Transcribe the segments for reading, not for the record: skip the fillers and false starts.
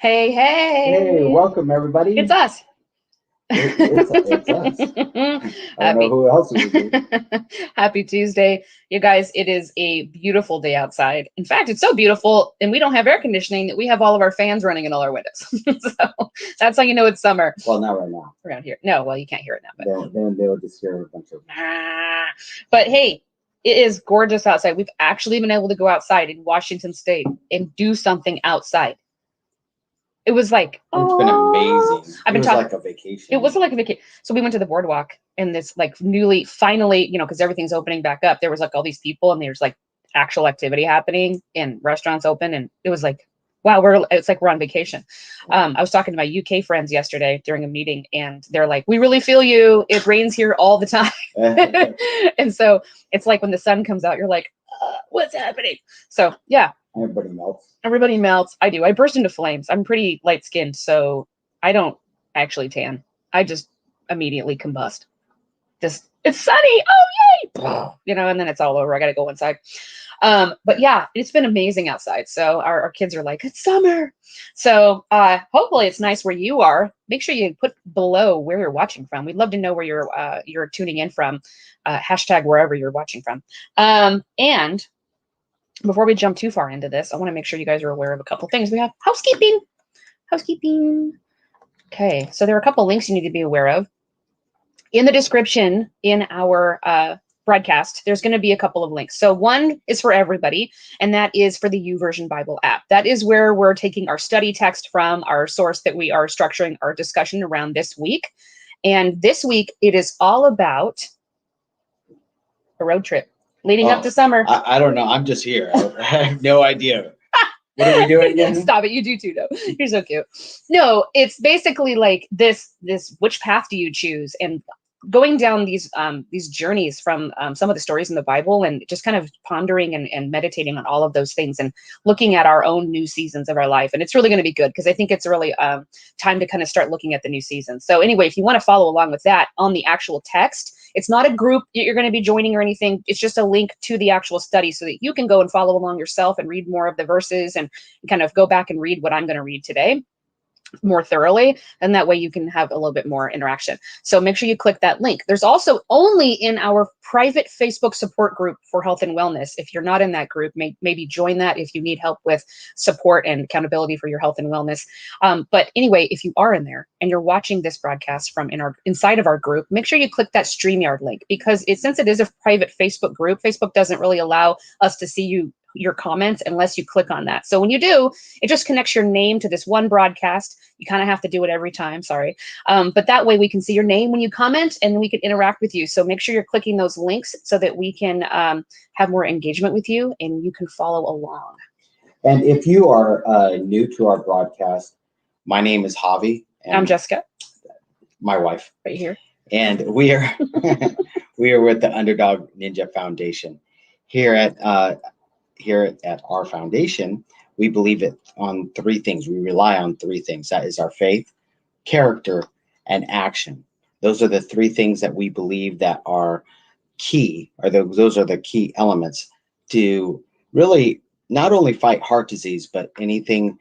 Hey, Hey, hey. welcome It's everybody. us. It's us. I don't know Happy. who else it would be. Happy Tuesday. You guys, it is a beautiful day outside. In fact, it's so beautiful, and we don't have air conditioning that we have all of our fans running in all our windows. So that's how you know it's summer Well, not right now. around here. No, well, you can't hear it now, but Then they would just hear a bunch of. but hey, it is gorgeous outside. We've actually been able to go outside in Washington State and do something outside. It was like, It's been amazing. I've been It was talking. like a vacation. It wasn't like a vacation. So we went to the boardwalk and this like finally, because everything's opening back up. There was like all these people and there's like actual activity happening and restaurants open. And it was like, wow, it's like we're on vacation. I was talking to my UK friends yesterday during a meeting and they're like, we really feel you. It rains here all the time. And so it's like when the sun comes out, you're like, what's happening? So yeah. Everybody melts. Everybody melts. I do. I burst into flames. I'm pretty light skinned, so I don't actually tan. I just immediately combust. Just it's sunny. Oh yay! And then it's all over. I gotta go inside. But yeah, it's been amazing outside. So our kids are like, it's summer. So hopefully it's nice where you are. Make sure you put below where you're watching from. We'd love to know where you're tuning in from. Hashtag wherever you're watching from. And before we jump too far into this, I want to make sure you guys are aware of a couple things. We have housekeeping. Okay, so there are a couple links you need to be aware of. In the description in our broadcast, there's going to be a couple of links. So one is for everybody, and that is for the YouVersion Bible app. That is where we're taking our study text from, our source that we are structuring our discussion around this week. And this week, it is all about a road trip leading up to summer. I don't know. I'm just here. I have no idea. What are we doing again? Stop it. You do too, though. You're so cute. No, it's basically like this, which path do you choose? And going down these journeys from some of the stories in the Bible and just kind of pondering and meditating on all of those things and looking at our own new seasons of our life. And it's really going to be good because I think it's really time to kind of start looking at the new season. So anyway, if you want to follow along with that on the actual text, it's not a group that you're going to be joining or anything. It's just a link to the actual study so that you can go and follow along yourself and read more of the verses and kind of go back and read what I'm going to read today more thoroughly, and that way you can have a little bit more interaction. So make sure you click that link. There's also only in our private Facebook support group for health and wellness. If you're not in that group, maybe join that if you need help with support and accountability for your health and wellness. But anyway, if you are in there and you're watching this broadcast from inside of our group, make sure you click that StreamYard link because since it is a private Facebook group, Facebook doesn't really allow us to see your comments unless you click on that. So when you do, it just connects your name to this one broadcast. You kind of have to do it every time, sorry. But that way we can see your name when you comment and we can interact with you. So make sure you're clicking those links so that we can have more engagement with you and you can follow along. And if you are new to our broadcast, my name is Javie. And I'm Jessica. My wife. Right here. And we are with the Underdog Ninja Foundation. Here at our foundation, we believe it on three things. We rely on three things. That is our faith, character, and action. Those are the three things that we believe that are key, or those are the key elements to really not only fight heart disease, but anything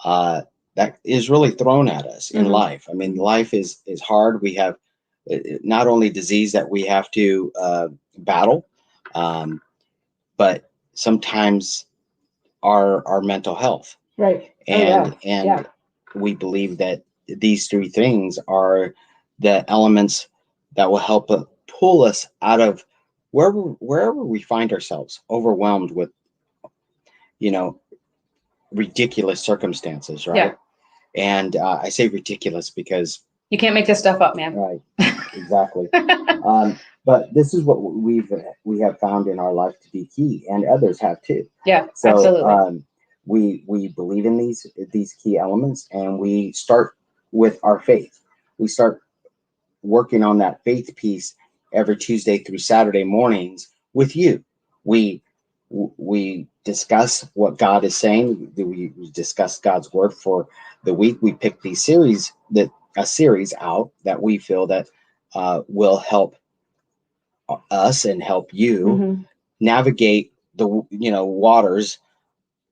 that is really thrown at us in life. I mean, life is hard. We have not only disease that we have to battle, but sometimes our mental health. Right. And we believe that these three things are the elements that will help pull us out of wherever we find ourselves, overwhelmed with, ridiculous circumstances, right? Yeah. And I say ridiculous because you can't make this stuff up, man. Right. Exactly. But this is what we have found in our life to be key, and others have too. Yeah, so, absolutely. We believe in these key elements, and we start with our faith. We start working on that faith piece every Tuesday through Saturday mornings with you. We discuss what God is saying. We discuss God's word for the week. We pick a series out that we feel that will help us and help you navigate the waters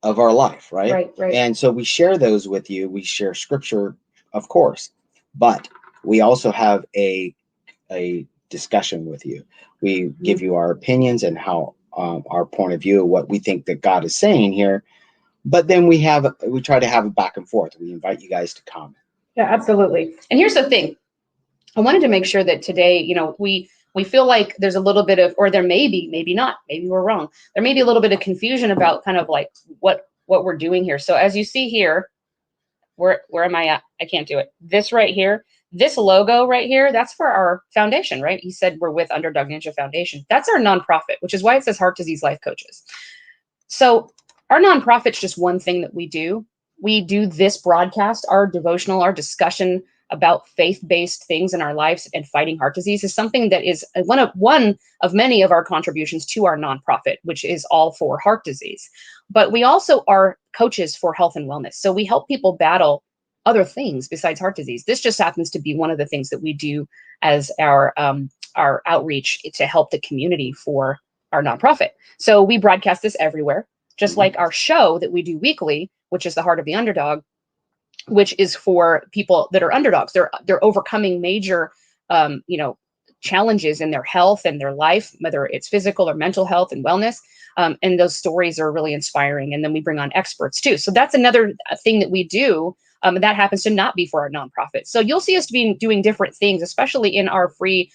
of our life, right? Right. And so we share those with you. We share scripture, of course, but we also have a discussion with you. We give you our opinions and how our point of view, what we think that God is saying here. But then we try to have a back and forth. We invite you guys to comment. Yeah, absolutely. And here's the thing. I wanted to make sure that today, we feel like there's a little bit of, or there may be, maybe not, maybe we're wrong. There may be a little bit of confusion about kind of like what we're doing here. So as you see here, where am I at? I can't do it. This right here, this logo right here, that's for our foundation, right? He said we're with Underdog Ninja Foundation. That's our nonprofit, which is why it says Heart Disease Life Coaches. So our nonprofit's just one thing that we do. We do this broadcast, our devotional, our discussion about faith-based things in our lives and fighting heart disease is something that is one of many of our contributions to our nonprofit, which is all for heart disease. But we also are coaches for health and wellness. So we help people battle other things besides heart disease. This just happens to be one of the things that we do as our outreach to help the community for our nonprofit. So we broadcast this everywhere, just like our show that we do weekly, which is the Heart of the Underdog, which is for people that are underdogs. They're overcoming major, challenges in their health and their life, whether it's physical or mental health and wellness. And those stories are really inspiring. And then we bring on experts too. So that's another thing that we do. That happens to not be for our nonprofit. So you'll see us doing different things, especially in our free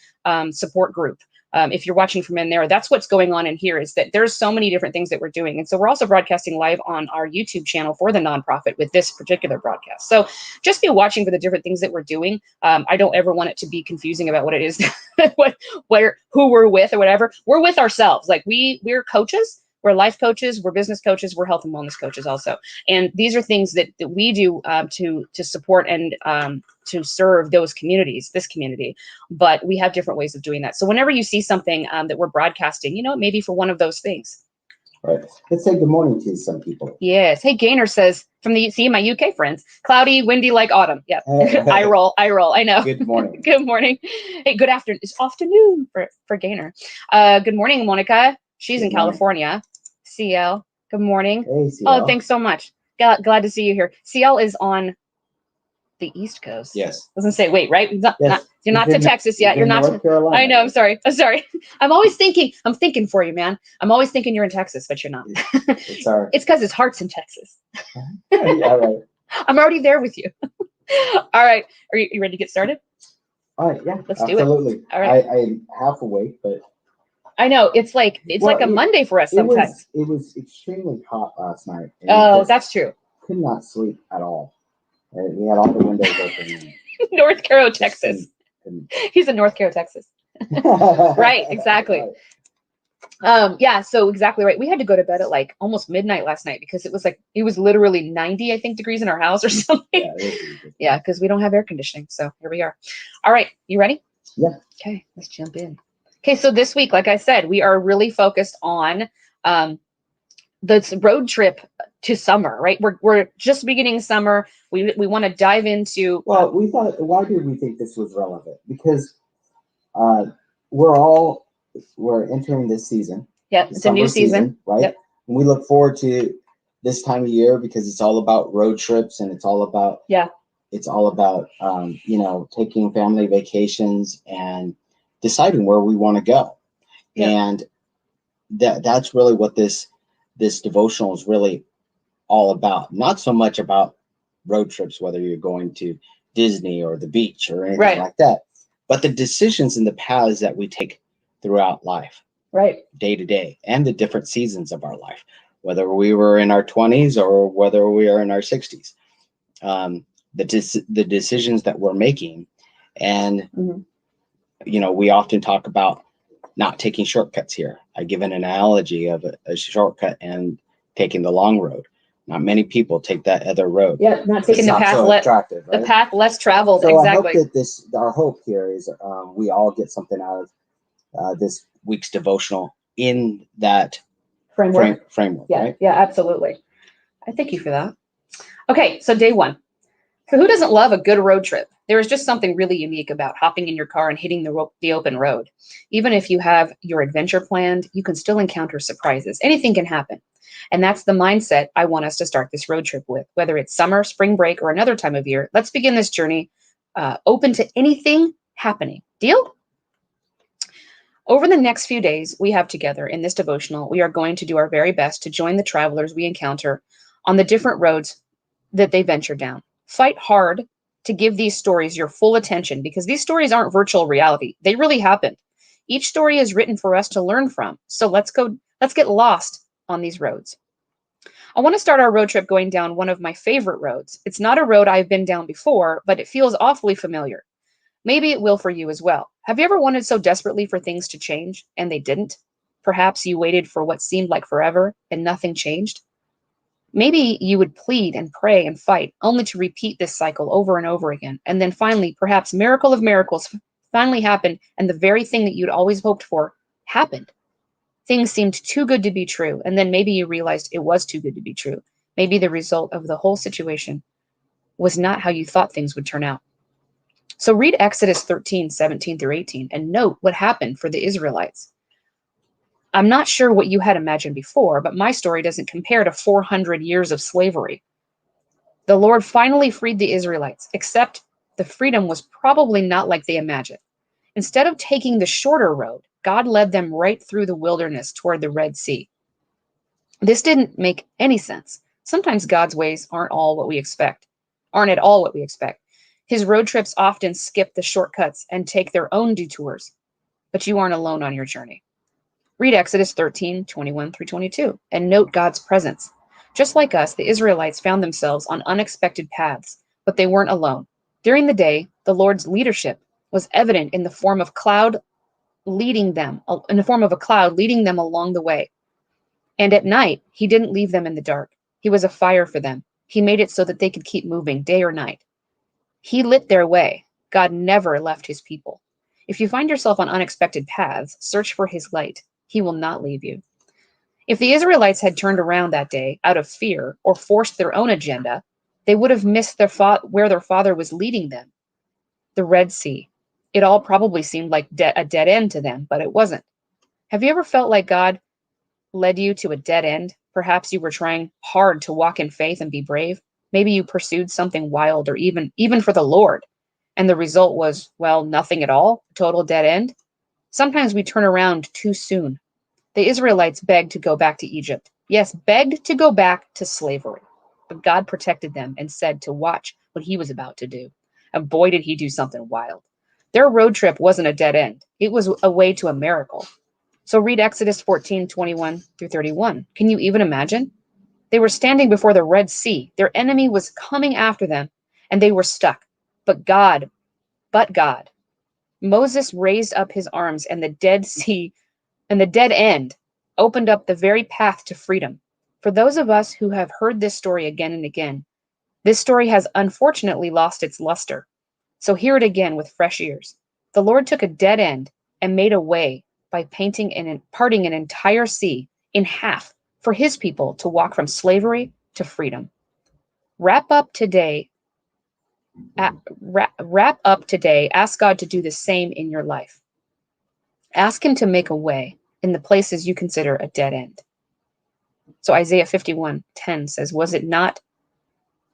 support group. If you're watching from in there, that's what's going on in here, is that there's so many different things that we're doing. And so we're also broadcasting live on our YouTube channel for the nonprofit with this particular broadcast. So just be watching for the different things that we're doing. I don't ever want it to be confusing about what it is, who we're with or whatever. We're with ourselves. Like we're coaches. We're life coaches, we're business coaches, we're health and wellness coaches also. And these are things that we do to support and to serve this community. But we have different ways of doing that. So whenever you see something that we're broadcasting, maybe for one of those things. Right. Let's say good morning to some people. Yes. Hey, Gaynor says my UK friends, cloudy, windy like autumn. Yeah. I roll. I know. Good morning. Good morning. Hey, good afternoon. It's afternoon for Gaynor. Good morning, Monica. She's in California. CL, good morning. Hey, CL. Oh, thanks so much. Glad to see you here. CL is on the East Coast. Yes. Doesn't say, wait, right? You're not to Texas yet. You're not. North Carolina. I know. I'm sorry. I'm thinking for you, man. I'm always thinking you're in Texas, but you're not. It's because his heart's in Texas. All right. I'm already there with you. All right. Are you ready to get started? All right. Yeah. Let's do it. Absolutely. All right. I'm half awake, but. I know it's like a Monday for us sometimes. It was extremely hot last night. Oh, that's true. Could not sleep at all. Right? We had all the windows open. North Carolina, Texas. He's in North Carolina, Texas. Right, exactly. Right. Yeah, so exactly right. We had to go to bed at like almost midnight last night because it was literally 90, I think, degrees in our house or something. Yeah, because we don't have air conditioning. So here we are. All right, you ready? Yeah. Okay, let's jump in. Okay, so this week, like I said, we are really focused on this road trip to summer, right? We're just beginning summer. We want to dive into. Well, we thought, why did we think this was relevant? Because we're entering this season. Yeah, it's a new season, right? Yep. And we look forward to this time of year because it's all about road trips and it's all about taking family vacations and deciding where we want to go. Yeah. And that's really what this devotional is really all about. Not so much about road trips, whether you're going to Disney or the beach or anything like that, but the decisions and the paths that we take throughout life, day to day, and the different seasons of our life, whether we were in our 20s or whether we are in our 60s, the decisions that we're making. And we often talk about not taking shortcuts here. I give an analogy of a shortcut and taking the long road. Not many people take that other road. Yeah, not taking the path the path less traveled. So exactly. I hope that our hope here is we all get something out of this week's devotional in that framework. Yeah, right? Yeah, absolutely. I thank you for that. Okay, so day one. So who doesn't love a good road trip? There is just something really unique about hopping in your car and hitting the open road. Even if you have your adventure planned, you can still encounter surprises. Anything can happen. And that's the mindset I want us to start this road trip with. Whether it's summer, spring break, or another time of year, let's begin this journey open to anything happening. Deal? Over the next few days we have together in this devotional, we are going to do our very best to join the travelers we encounter on the different roads that they venture down. Fight hard to give these stories your full attention, because these stories aren't virtual reality. They really happened. Each story is written for us to learn from. So let's get lost on these roads. I want to start our road trip going down one of my favorite roads. It's not a road I've been down before, but it feels awfully familiar. Maybe it will for you as well. Have you ever wanted so desperately for things to change and they didn't? Perhaps you waited for what seemed like forever and nothing changed. Maybe you would plead and pray and fight only to repeat this cycle over and over again. And then finally, perhaps miracle of miracles finally happened, and the very thing that you'd always hoped for happened. Things seemed too good to be true, and then maybe you realized it was too good to be true. Maybe the result of the whole situation was not how you thought things would turn out. So read Exodus 13:17 through 18, and note what happened for the Israelites. I'm not sure what you had imagined before, but my story doesn't compare to 400 years of slavery. The Lord finally freed the Israelites, except the freedom was probably not like they imagined. Instead of taking the shorter road, God led them right through the wilderness toward the Red Sea. This didn't make any sense. Sometimes God's ways aren't at all what we expect. His road trips often skip the shortcuts and take their own detours, but you aren't alone on your journey. Read Exodus 13:21 through 22, and note God's presence. Just like us, the Israelites found themselves on unexpected paths, but they weren't alone. During the day, the Lord's leadership was evident in the form of a cloud leading them along the way. And at night, he didn't leave them in the dark. He was a fire for them. He made it so that they could keep moving day or night. He lit their way. God never left his people. If you find yourself on unexpected paths, search for his light. He will not leave you. If the Israelites had turned around that day out of fear or forced their own agenda, they would have missed where their father was leading them. The Red Sea. It all probably seemed like a dead end to them, but it wasn't. Have you ever felt like God led you to a dead end? Perhaps you were trying hard to walk in faith and be brave. Maybe you pursued something wild, or even for the Lord, and the result was, well, nothing at all, a total dead end. Sometimes we turn around too soon. The Israelites begged to go back to Egypt. Yes, begged to go back to slavery. But God protected them and said to watch what he was about to do. And boy, did he do something wild. Their road trip wasn't a dead end. It was a way to a miracle. So read Exodus 14:21 through 31. Can you even imagine? They were standing before the Red Sea. Their enemy was coming after them, and they were stuck. But God, Moses raised up his arms, and the dead end opened up the very path to freedom. For those of us who have heard this story again and again, this story has unfortunately lost its luster. So hear it again with fresh ears. The Lord took a dead end and made a way by parting an entire sea in half for his people to walk from slavery to freedom. Wrap up today. Ask God to do the same in your life. Ask him to make a way in the places you consider a dead end. So Isaiah 51:10 says, was it not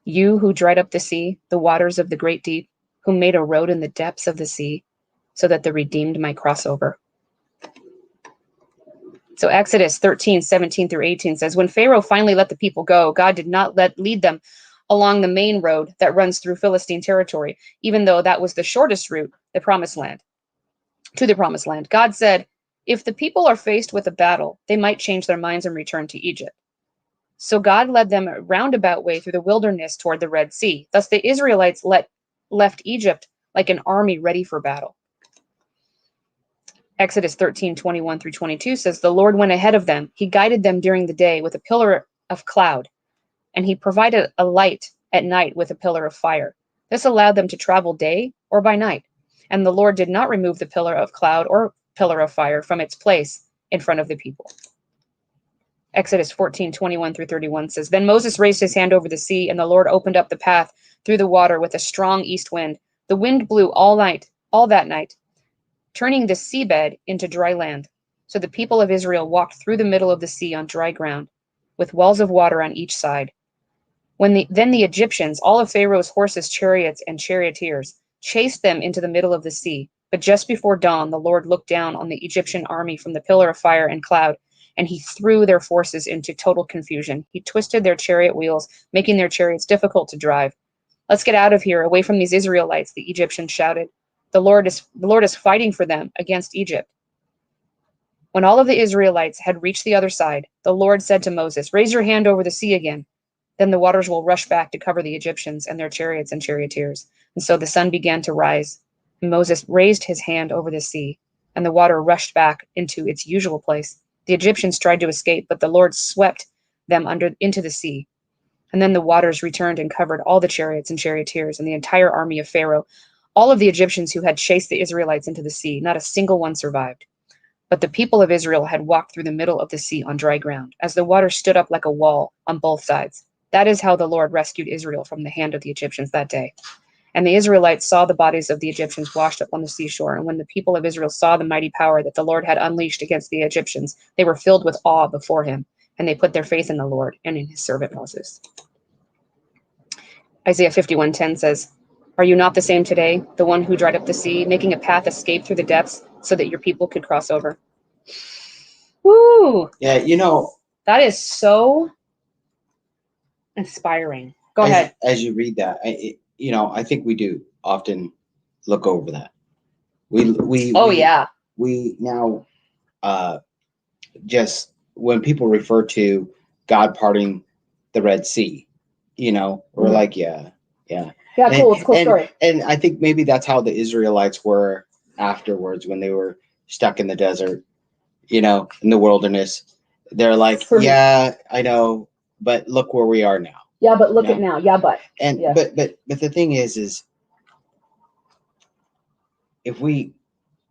you who dried up the sea, the waters of the great deep, who made a road in the depths of the sea so that the redeemed might cross over? So Exodus 13:17 through 18 says, when Pharaoh finally let the people go, God did not lead them along the main road that runs through Philistine territory, even though that was the shortest route to the promised land. God said, if the people are faced with a battle, they might change their minds and return to Egypt. So God led them a roundabout way through the wilderness toward the Red Sea. Thus the Israelites left Egypt like an army ready for battle. Exodus 13:21 through 22 says, the Lord went ahead of them. He guided them during the day with a pillar of cloud, and he provided a light at night with a pillar of fire. This allowed them to travel day or by night. And the Lord did not remove the pillar of cloud or pillar of fire from its place in front of the people. Exodus 14:21 through 31 says, then Moses raised his hand over the sea, and the Lord opened up the path through the water with a strong east wind. The wind blew all that night, turning the seabed into dry land. So the people of Israel walked through the middle of the sea on dry ground. with wells of water on each side. Then the Egyptians, all of Pharaoh's horses, chariots, and charioteers, chased them into the middle of the sea. But just before dawn, the Lord looked down on the Egyptian army from the pillar of fire and cloud, and he threw their forces into total confusion. He twisted their chariot wheels, making their chariots difficult to drive. Let's get out of here, away from these Israelites, the Egyptians shouted. The Lord is fighting for them against Egypt. When all of the Israelites had reached the other side, the Lord said to Moses, raise your hand over the sea again. Then the waters will rush back to cover the Egyptians and their chariots and charioteers. And so the sun began to rise. And Moses raised his hand over the sea, and the water rushed back into its usual place. The Egyptians tried to escape, but the Lord swept them into the sea. And then the waters returned and covered all the chariots and charioteers and the entire army of Pharaoh, all of the Egyptians who had chased the Israelites into the sea. Not a single one survived. But the people of Israel had walked through the middle of the sea on dry ground, as the water stood up like a wall on both sides. That is how the Lord rescued Israel from the hand of the Egyptians that day. And the Israelites saw the bodies of the Egyptians washed up on the seashore. And when the people of Israel saw the mighty power that the Lord had unleashed against the Egyptians, they were filled with awe before him, and they put their faith in the Lord and in his servant Moses. Isaiah 51:10 says, are you not the same today, the one who dried up the sea, making a path escape through the depths so that your people could cross over? Woo! Yeah, That is so inspiring. Go ahead. As you read that, I think we do often look over that. We now just when people refer to God parting the Red Sea, we're like, yeah. Cool. It's a cool story. And I think maybe that's how the Israelites were afterwards when they were stuck in the desert, in the wilderness. They're like, yeah, I know, but look where we are now. Yeah, but look at now. Yeah, but. And yeah. but the thing is if we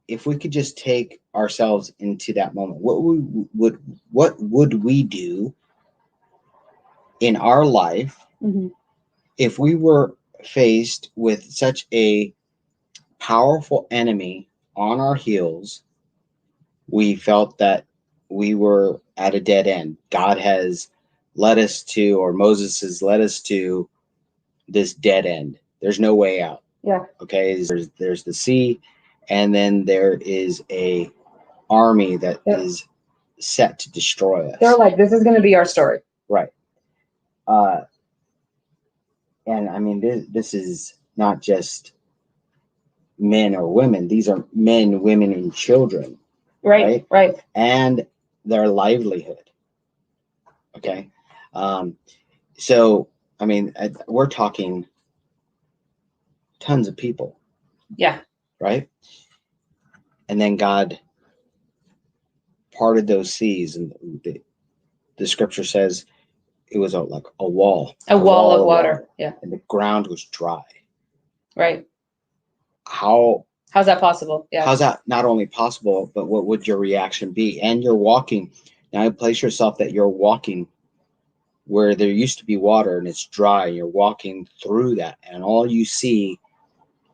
could just take ourselves into that moment, what would we do in our life if we were faced with such a powerful enemy on our heels? We felt that we were at a dead end. God has led us to, or Moses has led us to, this dead end. There's no way out. Yeah. Okay. There's the sea, and then there is a army that is set to destroy us. They're like, this is going to be our story. Right. And I mean, this is not just men or women. These are men, women, and children. Right. And their livelihood. Okay. So, I mean, we're talking tons of people. Yeah. Right. And then God parted those seas, and the scripture says it was like a wall. A wall of water. Yeah. And the ground was dry. Right. How's that possible? Yeah. How's that not only possible, but what would your reaction be? And you're walking. Now place yourself that you're walking where there used to be water and it's dry. You're walking through that, and all you see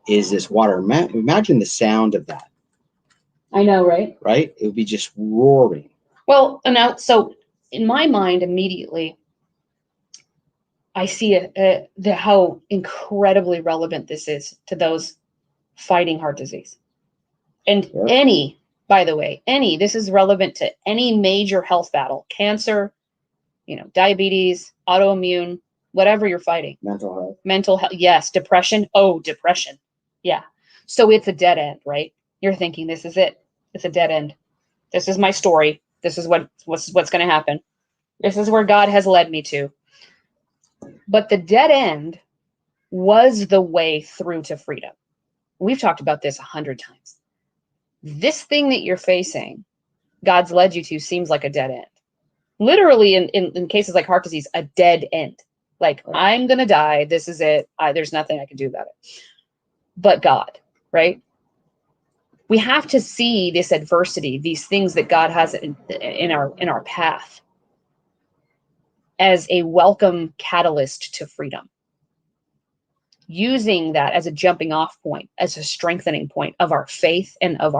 is this water. Imagine the sound of that. I know, right? Right? It would be just roaring. Well, so in my mind, immediately, I see how incredibly relevant this is to those fighting heart disease. And this is relevant to any major health battle, cancer, diabetes, autoimmune, whatever you're fighting. Mental health. Yes. Depression. Depression. Yeah. So it's a dead end, right? You're thinking, this is it. It's a dead end. This is my story. This is what's going to happen. This is where God has led me to. But the dead end was the way through to freedom. We've talked about this 100 times. This thing that you're facing, God's led you to, seems like a dead end. Literally, in cases like heart disease, a dead end. Like, I'm going to die. This is it. There's nothing I can do about it. But God, right? We have to see this adversity, these things that God has in our path, as a welcome catalyst to freedom. Using that as a jumping off point, as a strengthening point of our faith and of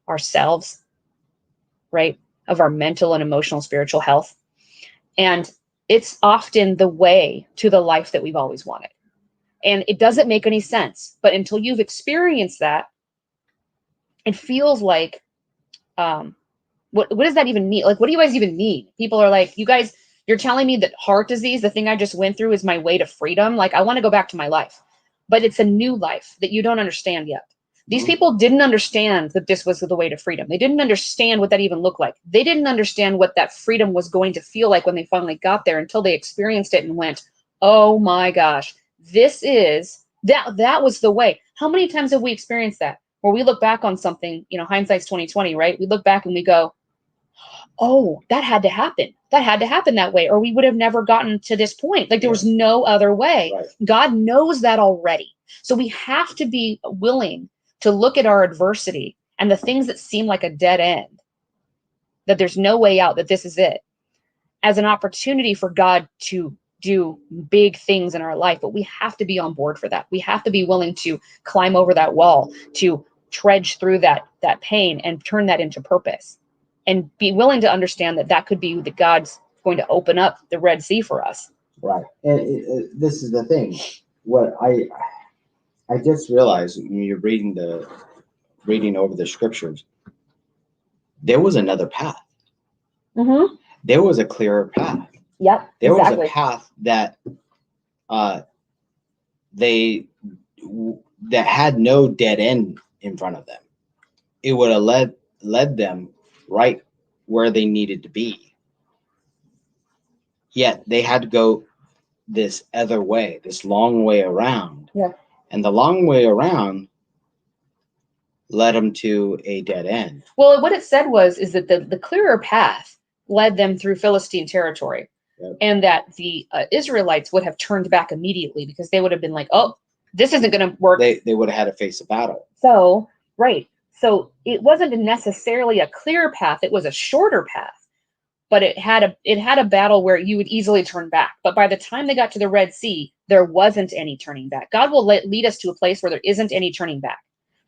ourselves, right? Of our mental and emotional, spiritual health. And it's often the way to the life that we've always wanted. And it doesn't make any sense. But until you've experienced that, it feels like, what does that even mean? Like, what do you guys even need? People are like, you guys, you're telling me that heart disease, the thing I just went through, is my way to freedom. Like, I want to go back to my life. But it's a new life that you don't understand yet. These people didn't understand that this was the way to freedom. They didn't understand what that even looked like. They didn't understand what that freedom was going to feel like when they finally got there, until they experienced it and went, oh my gosh, that was the way. How many times have we experienced that? Where we look back on something, hindsight's 2020, right? We look back and we go, oh, that had to happen. That had to happen that way, or we would have never gotten to this point. Like, there was no other way. Right. God knows that already. So we have to be willing to look at our adversity and the things that seem like a dead end, that there's no way out, that this is it, as an opportunity for God to do big things in our life. But we have to be on board for that. We have to be willing to climb over that wall, to trudge through that pain and turn that into purpose, and be willing to understand that could be that God's going to open up the Red Sea for us. Right. And this is the thing. What I just realized when you're reading over the scriptures, there was another path. Mm-hmm. There was a clearer path. Yep. There exactly. was a path that that had no dead end in front of them. It would have led them right where they needed to be. Yet they had to go this other way, this long way around. Yeah. And the long way around led them to a dead end. Well, what it said is that the clearer path led them through Philistine territory. Yep. And that the Israelites would have turned back immediately, because they would have been like, oh, this isn't going to work. They would have had to face a battle. So, right. So it wasn't necessarily a clear path. It was a shorter path, but it had a battle where you would easily turn back. But by the time they got to the Red Sea, there wasn't any turning back. God will lead us to a place where there isn't any turning back.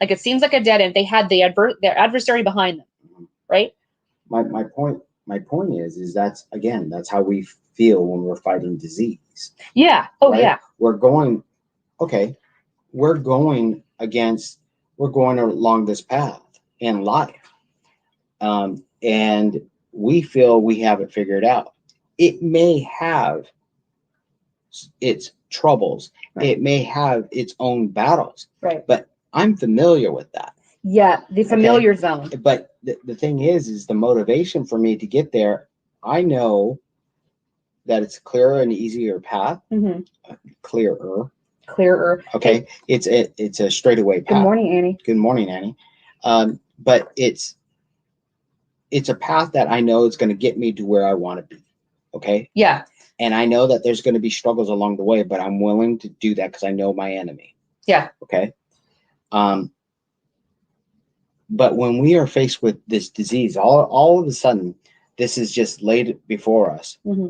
Like, it seems like a dead end. They had their adversary behind them, right? My point is that's how we feel when we're fighting disease. Yeah. Oh, right? Yeah. We're going along this path in life. And we feel we have it figured out. It may have its troubles. Right. It may have its own battles. Right. But I'm familiar with that. Yeah, the familiar zone. But the thing is the motivation for me to get there, I know that it's a clearer and easier path. Mm-hmm. Clearer. Okay. It's a straightaway path. Good morning, Annie. Good morning, Annie. But it's a path that I know is going to get me to where I want to be. Okay. Yeah. And I know that there's going to be struggles along the way, but I'm willing to do that because I know my enemy. Yeah. Okay. But when we are faced with this disease, all of a sudden, this is just laid before us. Mm-hmm.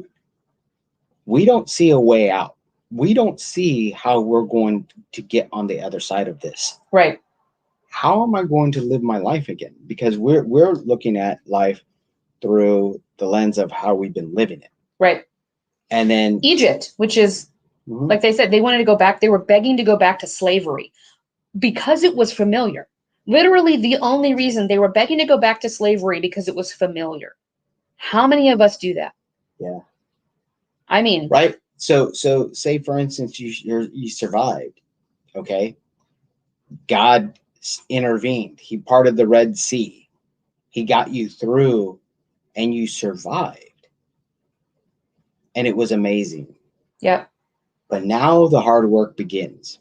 We don't see a way out. We don't see how we're going to get on the other side of this. Right. How am I going to live my life again? Because we're looking at life through the lens of how we've been living it. Right. And then Egypt, which is, mm-hmm. like they said, they wanted to go back. They were begging to go back to slavery because it was familiar. Literally, the only reason they were begging to go back to slavery because it was familiar. How many of us do that? Yeah. I mean, right. So say for instance, you survived. Okay. God intervened. He parted the Red Sea. He got you through and you survived. And it was amazing. Yep. But now the hard work begins.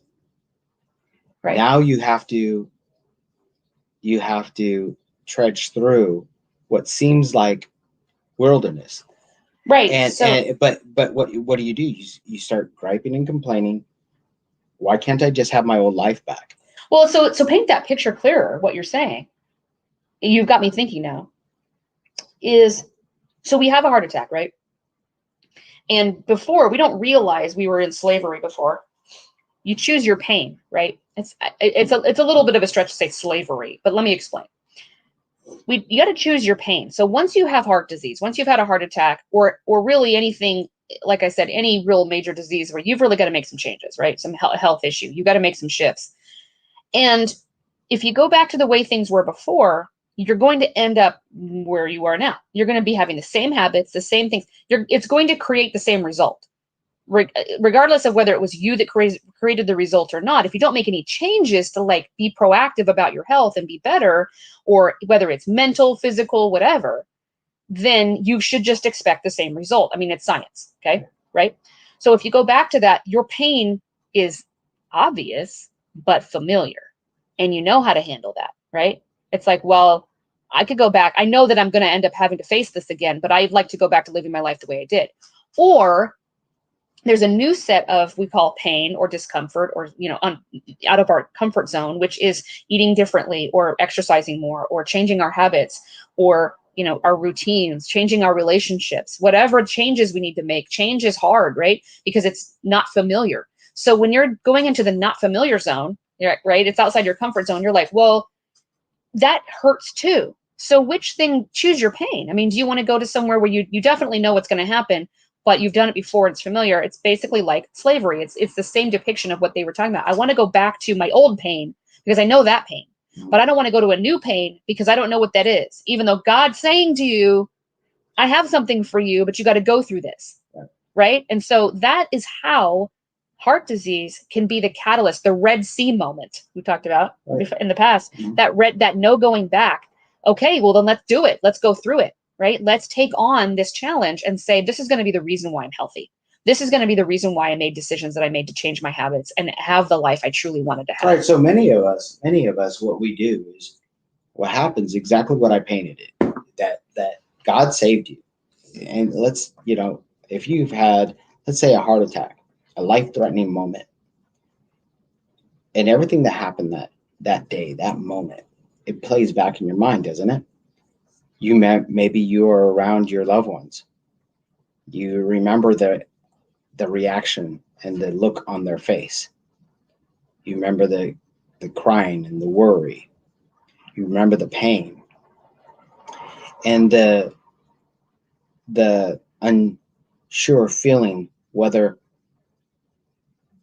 Right. Now you have to trudge through what seems like wilderness. Right. But what do? You start griping and complaining. Why can't I just have my old life back? Well, so paint that picture clearer. What you're saying, you've got me thinking now. So we have a heart attack, right? And before, we don't realize we were in slavery before. You choose your pain, right? It's a little bit of a stretch to say slavery, but let me explain. you got to choose your pain. So once you have heart disease, once you've had a heart attack, or really anything, like I said, any real major disease where you've really got to make some changes, right? Some health issue, you got to make some shifts. And if you go back to the way things were before, you're going to end up where you are now. You're going to be having the same habits, the same things. It's going to create the same result, regardless of whether it was you that created the result or not. If you don't make any changes to like be proactive about your health and be better, or whether it's mental, physical, whatever, then you should just expect the same result. I mean, it's science, okay? Right? So if you go back to that, your pain is obvious, but familiar. And you know how to handle that, right? It's like, well, I could go back. I know that I'm going to end up having to face this again, but I'd like to go back to living my life the way I did. Or there's a new set of, we call pain or discomfort, or, out of our comfort zone, which is eating differently or exercising more or changing our habits or, our routines, changing our relationships, whatever changes we need to make. Change is hard, right? Because it's not familiar. So when you're going into the not familiar zone, right, it's outside your comfort zone. You're like, well, that hurts too. So which thing, choose your pain. I mean, do you want to go to somewhere where you definitely know what's going to happen, but you've done it before, it's familiar? It's basically like slavery. It's the same depiction of what they were talking about. I want to go back to my old pain because I know that pain, but I don't want to go to a new pain because I don't know what that is. Even though God's saying to you, I have something for you, but you got to go through this. Right. And so that is how heart disease can be the catalyst, the Red Sea moment we talked about in the past, that no going back. Okay, well then let's do it. Let's go through it. Right. Let's take on this challenge and say, this is going to be the reason why I'm healthy. This is going to be the reason why I made decisions that I made to change my habits and have the life I truly wanted to have. Right. So many of us, what we do is what happens exactly what I painted it, that God saved you. And if you've had, let's say, a heart attack, a life-threatening moment, and everything that happened that day, that moment, it plays back in your mind, doesn't it? Maybe you are around your loved ones. You remember the reaction and the look on their face. You remember the crying and the worry. You remember the pain and the unsure feeling whether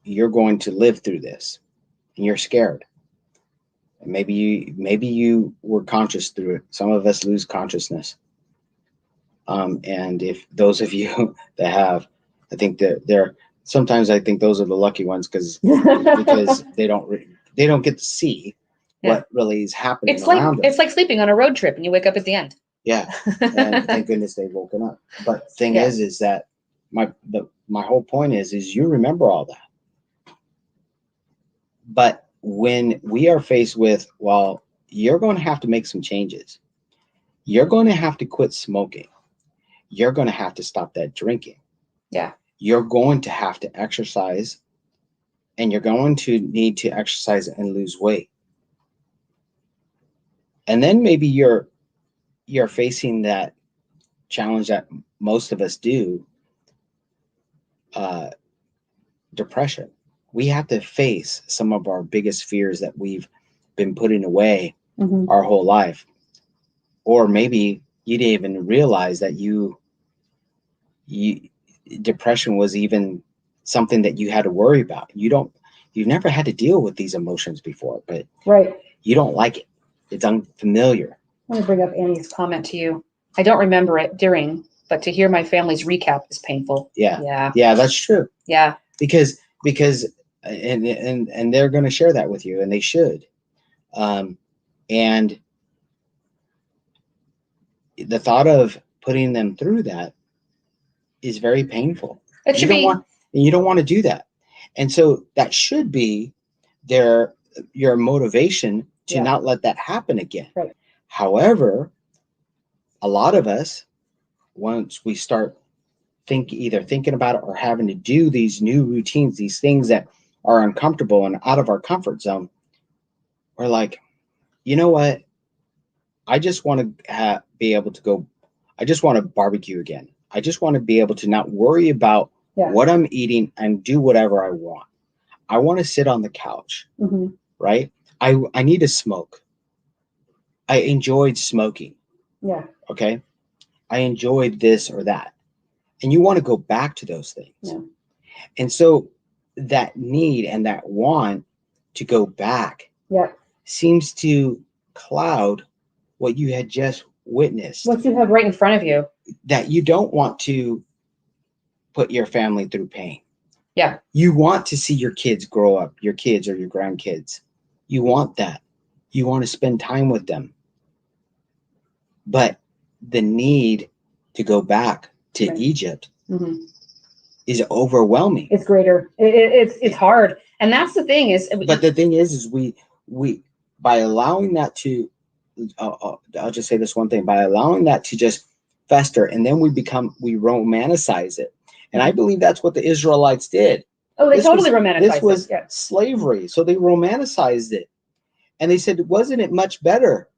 you're going to live through this, and you're scared. And maybe you were conscious through it. Some of us lose consciousness. And if those of you that have, I think that sometimes I think those are the lucky ones because they don't get to see what really is happening around them. It's like sleeping on a road trip and you wake up at the end. Yeah, and thank goodness they've woken up. But the thing is that my whole point is you remember all that. But when we are faced with, well, you're going to have to make some changes. You're going to have to quit smoking. You're going to have to stop that drinking. Yeah. You're going to have to exercise, and you're going to need to exercise and lose weight. And then maybe you're facing that challenge that most of us do, depression. We have to face some of our biggest fears that we've been putting away our whole life. Or maybe you didn't even realize that depression was even something that you had to worry about. You've never had to deal with these emotions before, but you don't like it. It's unfamiliar. Let me bring up Annie's comment to you. I don't remember it but to hear my family's recap is painful. Yeah, that's true. Yeah. Because and they're going to share that with you, and they should. And the thought of putting them through that is very painful. You don't want to do that. And so that should be your motivation to not let that happen again. Right. However, a lot of us, once we start either thinking about it or having to do these new routines, these things that are uncomfortable and out of our comfort zone, we're like, you know what? I just want to be able to go. I just want to barbecue again. I just want to be able to not worry about what I'm eating and do whatever I want. I want to sit on the couch, right? I need to smoke. I enjoyed smoking. Yeah. Okay. I enjoyed this or that. And you want to go back to those things. Yeah. And so that need and that want to go back Yeah. seems to cloud what you had just witnessed. What you have right in front of you. That you don't want to put your family through pain. Yeah. You want to see your kids grow up, your kids or your grandkids. You want that. You want to spend time with them. But the need to go back to Right. Egypt Mm-hmm. is overwhelming. It's greater. It's hard. And that's the thing is. But the thing is we by allowing that to, I'll just say this one thing, by allowing that to just fester, and then we romanticize it. And I believe that's what the Israelites did. Oh, they totally romanticized it. This was slavery. So they romanticized it. And they said, wasn't it much better?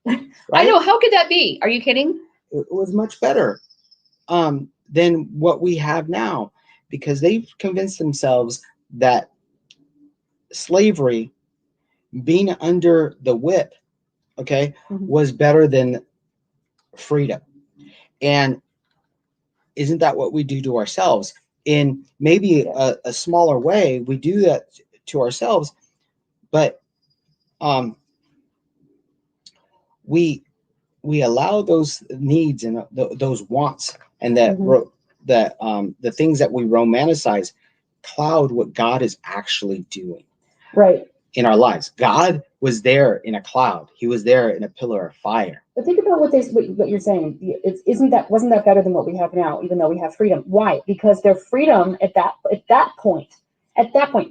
Right? I know. How could that be? Are you kidding? It was much better than what we have now, because they've convinced themselves that slavery, being under the whip, okay, was better than freedom. And isn't that what we do to ourselves? In maybe a smaller way, we do that to ourselves, but we allow those needs and those wants and that the things that we romanticize cloud what God is actually doing in our lives. God was there in a cloud. He was there in a pillar of fire. But think about what you're saying. Wasn't that better than what we have now, even though we have freedom? Why? Because their freedom at that point,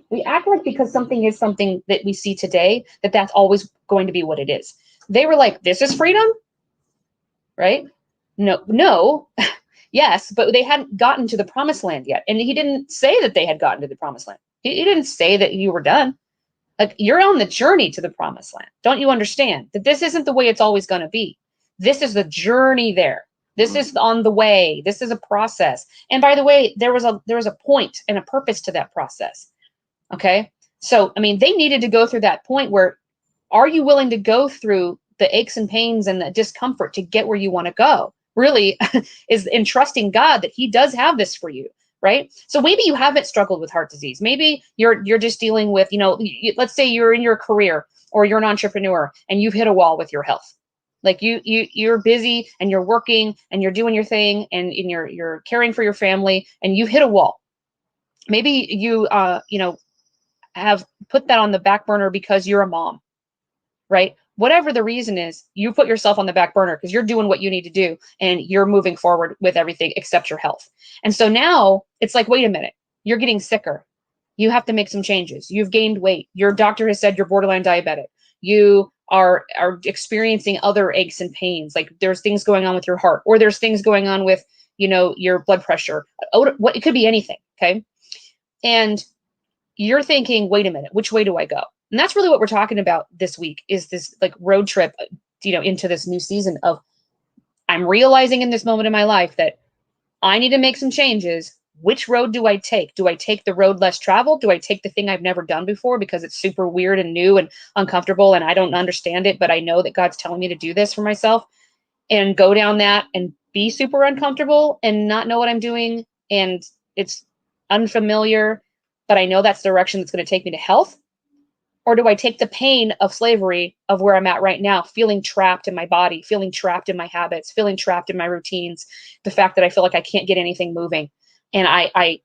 we act like because something is something that we see today, that's always going to be what it is. They were like, this is freedom, right? No, yes, but they hadn't gotten to the promised land yet. And he didn't say that they had gotten to the promised land. He didn't say that you were done. Like, you're on the journey to the promised land. Don't you understand that this isn't the way it's always going to be? This is the journey there. This is on the way. This is a process. And by the way, there was a point and a purpose to that process. Okay. So, I mean, they needed to go through that point where, are you willing to go through the aches and pains and the discomfort to get where you want to go? Really is in trusting God that he does have this for you. Right? So maybe you haven't struggled with heart disease. Maybe you're just dealing with, let's say you're in your career or you're an entrepreneur and you've hit a wall with your health. Like you're busy and you're working and you're doing your thing and you're caring for your family and you hit a wall. Maybe you have put that on the back burner because you're a mom, right? Whatever the reason is, you put yourself on the back burner because you're doing what you need to do and you're moving forward with everything except your health. And so now it's like, wait a minute, you're getting sicker. You have to make some changes. You've gained weight. Your doctor has said you're borderline diabetic. You are experiencing other aches and pains. Like, there's things going on with your heart, or there's things going on with, your blood pressure. It could be anything. Okay. And you're thinking, wait a minute, which way do I go? And that's really what we're talking about this week, is this like road trip, into this new season of, I'm realizing in this moment in my life that I need to make some changes. Which road do I take? Do I take the road less traveled? Do I take the thing I've never done before because it's super weird and new and uncomfortable and I don't understand it, but I know that God's telling me to do this for myself, and go down that and be super uncomfortable and not know what I'm doing and it's unfamiliar, but I know that's the direction that's going to take me to health? Or do I take the pain of slavery of where I'm at right now, feeling trapped in my body, feeling trapped in my habits, feeling trapped in my routines, the fact that I feel like I can't get anything moving. And I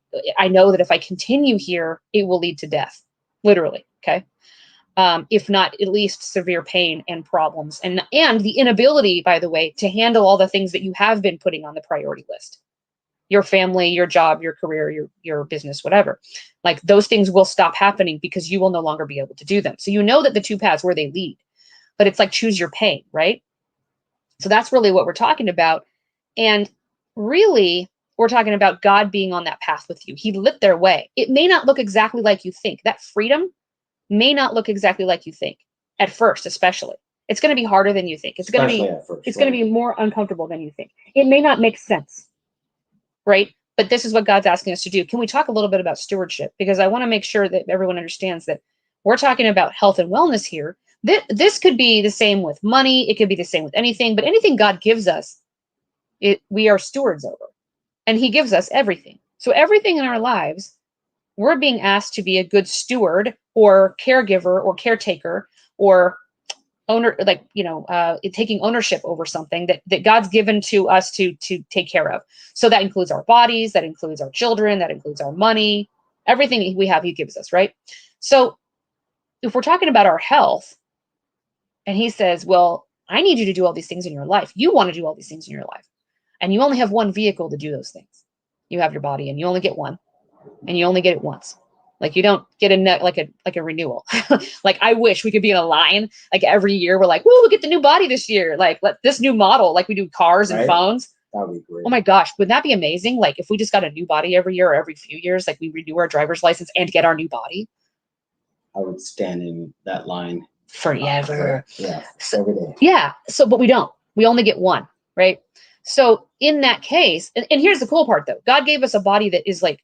know that if I continue here, it will lead to death, literally. Okay. If not at least severe pain and problems and the inability, by the way, to handle all the things that you have been putting on the priority list. Your family, your job, your career, your business, whatever. Like, those things will stop happening because you will no longer be able to do them. So that the two paths where they lead, but it's like, choose your pain, right? So that's really what we're talking about. And really, we're talking about God being on that path with you. He lit their way. It may not look exactly like you think. That freedom may not look exactly like you think at first, especially. It's going to be harder than you think. It's going to be more uncomfortable than you think. It may not make sense. Right? But this is what God's asking us to do. Can we talk a little bit about stewardship? Because I want to make sure that everyone understands that we're talking about health and wellness here, This could be the same with money. It could be the same with anything, but anything God gives us, we are stewards over. And he gives us everything. So everything in our lives, we're being asked to be a good steward or caregiver or caretaker or owner, like, taking ownership over something that God's given to us to take care of. So that includes our bodies, that includes our children, that includes our money, everything we have, he gives us, right? So if we're talking about our health, and he says, well, I need you to do all these things in your life. You want to do all these things in your life. And you only have one vehicle to do those things. You have your body, and you only get one, and you only get it once. Like, you don't get like a renewal. Like, I wish we could be in a line. Like, every year we're like, woo, we'll get the new body this year. Like, let this new model, like we do cars and phones. That would be great. Oh my gosh, would that be amazing? Like, if we just got a new body every year or every few years, like we renew our driver's license and get our new body. I would stand in that line forever. Yeah, so, every day. Yeah. So, but we don't. We only get one, right? So in that case, and here's the cool part though, God gave us a body that is like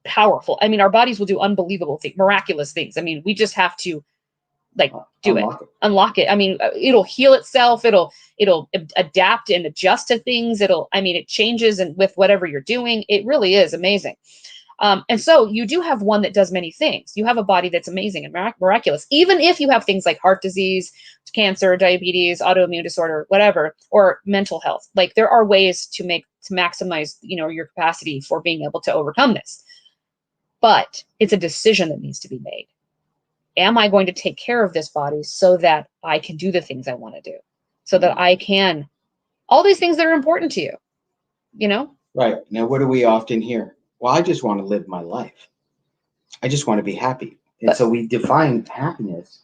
powerful. I mean, our bodies will do unbelievable things, miraculous things. I mean, we just have to like unlock it. I mean, it'll heal itself. It'll adapt and adjust to things. It changes and with whatever you're doing. It really is amazing. And so you do have one that does many things. You have a body that's amazing and miraculous, even if you have things like heart disease, cancer, diabetes, autoimmune disorder, whatever, or mental health. Like, there are ways to maximize, your capacity for being able to overcome this. But it's a decision that needs to be made. Am I going to take care of this body so that I can do the things I want to do, so that I can, all these things that are important to you, Right. Now, what do we often hear? Well, I just want to live my life. I just want to be happy. And so we define happiness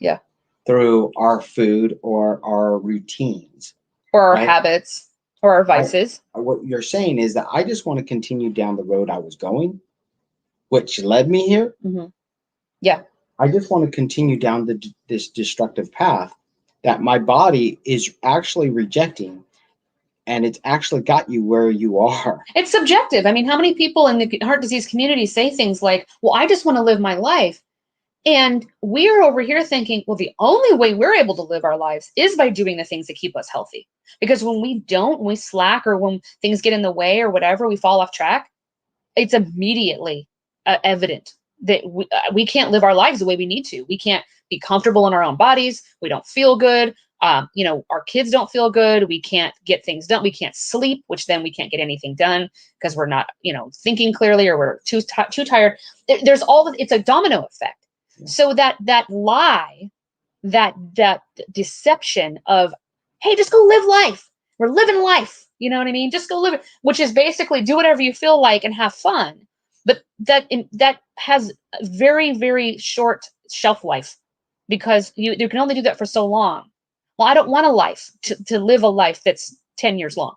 through our food or our routines. Or our habits or our vices. What you're saying is that I just want to continue down the road I was going, which led me here. Mm-hmm. Yeah. I just want to continue down this destructive path that my body is actually rejecting. And it's actually got you where you are. It's subjective. I mean, how many people in the heart disease community say things like, well, I just want to live my life. And we're over here thinking, well, the only way we're able to live our lives is by doing the things that keep us healthy. Because when we don't, when we slack, or when things get in the way or whatever, we fall off track, it's immediately evident that we can't live our lives the way we need to. We can't be comfortable in our own bodies. We don't feel good. Our kids don't feel good. We can't get things done. We can't sleep, which then we can't get anything done because we're not, thinking clearly, or we're too tired. There's it's a domino effect. Yeah. So that lie, that deception of, hey, just go live life. We're living life. You know what I mean? Just go live it, which is basically do whatever you feel like and have fun. But that has a very, very short shelf life, because you can only do that for so long. Well, I don't want a life to live a life that's 10 years long.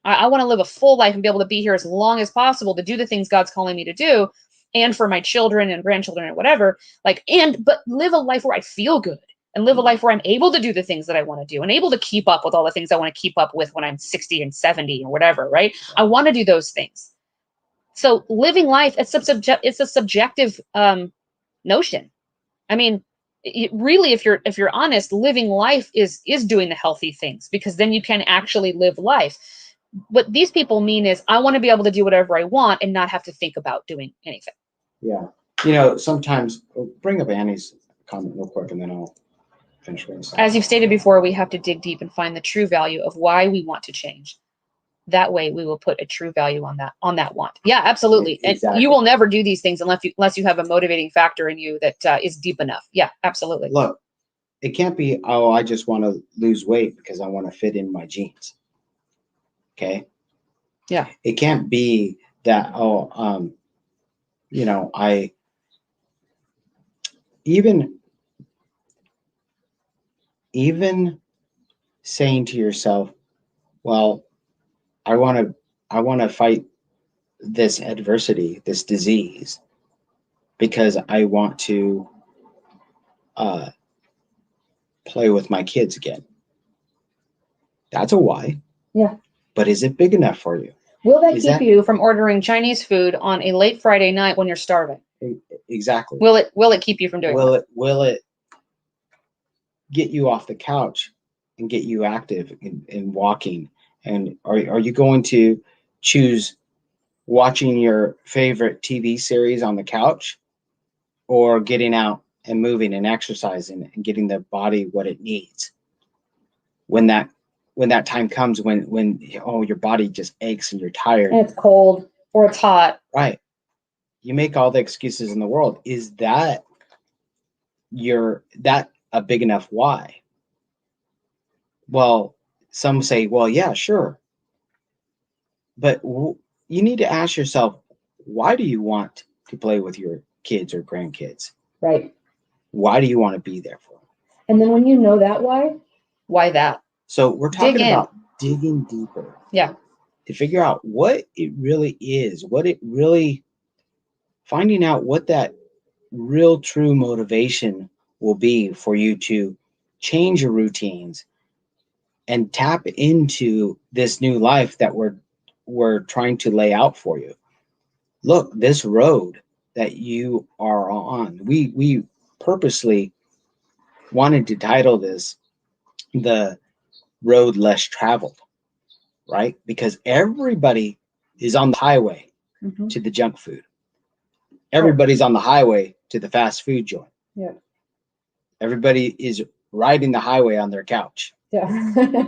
I want to live a full life and be able to be here as long as possible to do the things God's calling me to do, and for my children and grandchildren and whatever. But live a life where I feel good, and live a life where I'm able to do the things that I want to do, and able to keep up with all the things I want to keep up with when I'm 60 and 70 or whatever, right? I want to do those things. So living life, it's a subjective notion. I mean, really, if you're honest, living life is doing the healthy things, because then you can actually live life. What these people mean is, I want to be able to do whatever I want and not have to think about doing anything. Yeah. Sometimes, bring up Annie's comment real quick, and then I'll finish what I'm saying. As you've stated before, we have to dig deep and find the true value of why we want to change. That way we will put a true value on that want. Yeah, absolutely. Exactly. And you will never do these things unless you have a motivating factor in you that is deep enough. Yeah, absolutely. Look, it can't be, oh, I just want to lose weight because I want to fit in my jeans. Okay. Yeah. It can't be that, I even saying to yourself, well, I want to fight this adversity, this disease, because I want to play with my kids again. That's a why. Yeah. But is it big enough for you? Will that keep you from ordering Chinese food on a late Friday night when you're starving? Exactly. Will it keep you from doing that? Will it get you off the couch and get you active in walking? And are you going to choose watching your favorite TV series on the couch, or getting out and moving and exercising and getting the body what it needs when that time comes, when oh, your body just aches and you're tired and it's cold or it's hot? right? You make all the excuses in the world. Is that a big enough why? Well, some say, well, yeah, sure, but you need to ask yourself, why do you want to play with your kids or grandkids? Right. Why do you want to be there for them? And then when you know that why that? So we're talking Dig in. about digging deeper. Yeah. To figure out what it really is, finding out what that real true motivation will be for you to change your routines and tap into this new life that we're trying to lay out for you. Look, this road that you are on, we purposely wanted to title this the road less traveled, right? Because everybody is on the highway to the junk food. Everybody's on the highway to the fast food joint. Yeah. Everybody is riding the highway on their couch. Yeah.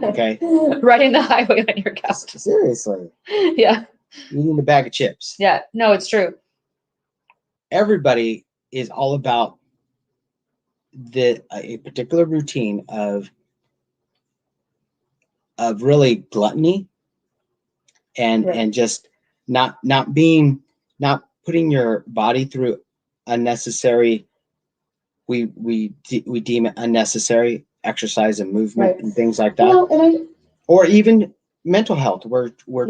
Okay. Riding the highway on your couch. Seriously. Yeah. Eating a bag of chips. Yeah. No, it's true. Everybody is all about a particular routine of really gluttony and just not putting your body through unnecessary, we deem it unnecessary exercise and movement and things like that. Well, or even mental health. We're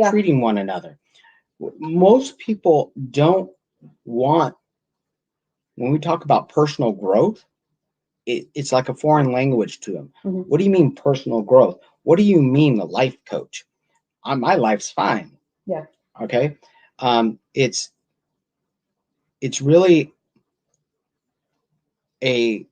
treating one another. Most people don't want, when we talk about personal growth, it's like a foreign language to them. What do you mean personal growth? What do you mean a life coach? My life's fine. Yeah. Okay. It's really a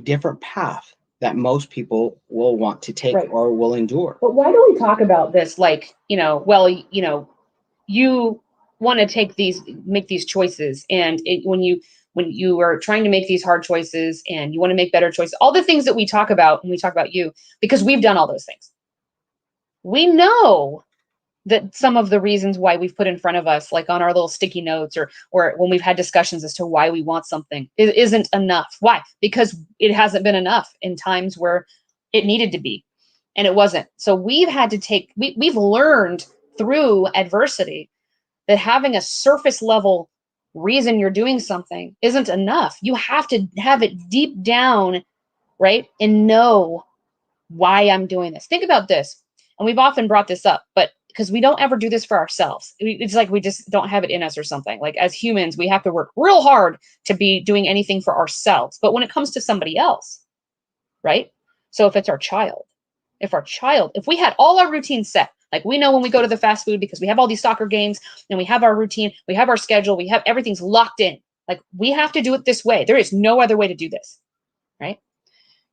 different path that most people will want to take or will endure. But why do we talk about this like, well, you want to make these choices, and when you are trying to make these hard choices and you want to make better choices, all the things that we talk about when we talk about you, because we've done all those things. We know that some of the reasons why we've put in front of us, like on our little sticky notes or when we've had discussions as to why we want something, it isn't enough. Why? Because it hasn't been enough in times where it needed to be, and it wasn't. So we've had to we've learned through adversity that having a surface level reason you're doing something isn't enough. You have to have it deep down, right? And know why I'm doing this. Think about this. And we've often brought this up, but because we don't ever do this for ourselves. It's like we just don't have it in us or something. Like as humans, we have to work real hard to be doing anything for ourselves. But when it comes to somebody else, right? So if it's our child, if we had all our routines set, like we know when we go to the fast food because we have all these soccer games and we have our routine, we have our schedule, we have everything's locked in. Like we have to do it this way. There is no other way to do this, right?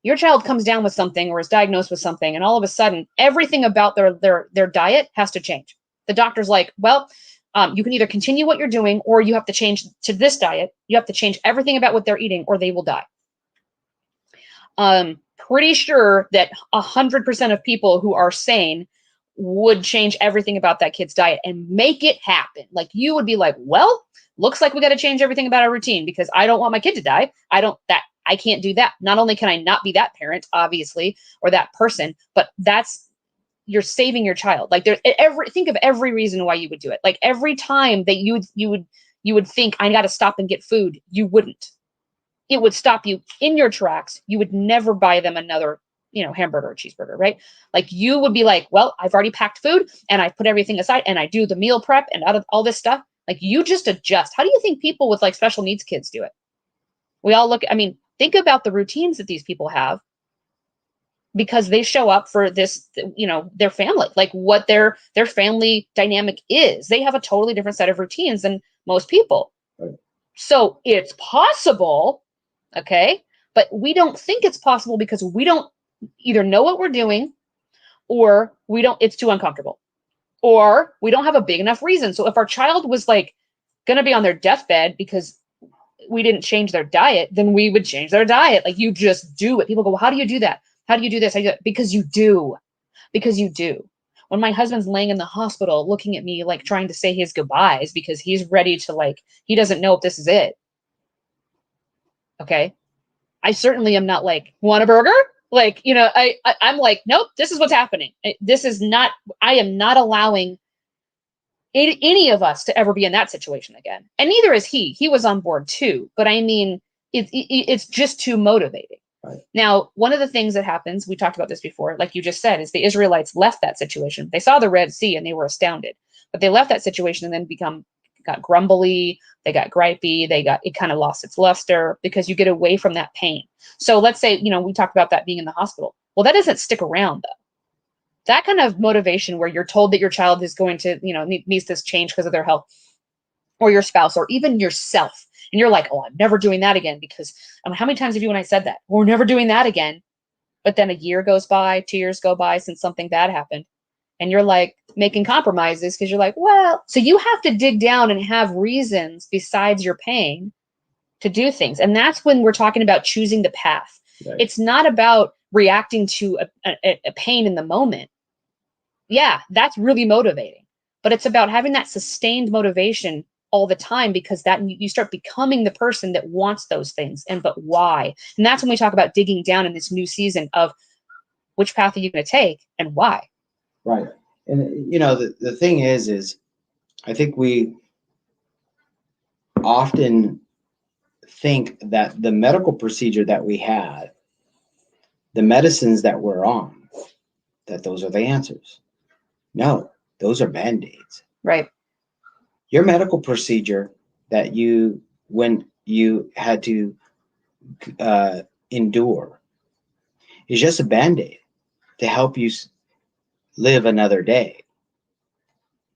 Your child comes down with something or is diagnosed with something, and all of a sudden, everything about their diet has to change. The doctor's like, well, you can either continue what you're doing, or you have to change to this diet. You have to change everything about what they're eating, or they will die. Pretty sure that 100% of people who are sane would change everything about that kid's diet and make it happen. Like you would be like, well, looks like we got to change everything about our routine because I don't want my kid to die. I can't do that. Not only can I not be that parent, obviously, or that person, but you're saving your child. Like think of every reason why you would do it. Like every time that you would think I got to stop and get food, you wouldn't. It would stop you in your tracks. You would never buy them another, hamburger or cheeseburger, right? Like you would be like, well, I've already packed food and I put everything aside and I do the meal prep and all this stuff. Like you just adjust. How do you think people with like special needs kids do it? We all think about the routines that these people have because they show up for this, their family, like what their family dynamic is. They have a totally different set of routines than most people. Right. So it's possible, okay, But we don't think it's possible because we don't either know what we're doing, or it's too uncomfortable, or we don't have a big enough reason. So if our child was like going to be on their deathbed because we didn't change their diet, then we would change their diet. Like, you just do it. People go, well, how do you do that? How do you do this? How do you do that? Because you do. Because you do. When my husband's laying in the hospital looking at me, like trying to say his goodbyes because he's ready to, like, he doesn't know if this is it. Okay. I certainly am not like, want a burger? Like, I'm like, nope, this is what's happening. This is not, I am not allowing any of us to ever be in that situation again. And neither is he. He was on board too. But I mean, it's just too motivating. Right. Now, one of the things that happens, we talked about this before, like you just said, is the Israelites left that situation. They saw the Red Sea and they were astounded. But they left that situation and then got grumbly, they got gripey, it kind of lost its luster because you get away from that pain. So let's say, we talked about that being in the hospital. Well, that doesn't stick around though. That kind of motivation where you're told that your child is going to, needs this change because of their health, or your spouse, or even yourself. And you're like, oh, I'm never doing that again because how many times have you and I said that? We're never doing that again. But then a year goes by, 2 years go by since something bad happened. And you're like making compromises because you're like, well, so you have to dig down and have reasons besides your pain to do things. And that's when we're talking about choosing the path. Right. It's not about reacting to a pain in the moment. Yeah, that's really motivating. But it's about having that sustained motivation all the time, because that you start becoming the person that wants those things. But why? And that's when we talk about digging down in this new season of which path are you going to take and why? Right. And the thing is I think we often think that the medical procedure that we had, the medicines that we're on, that those are the answers. No, those are Band-Aids. Right. Your medical procedure that when you had to endure is just a Band-Aid to help you live another day.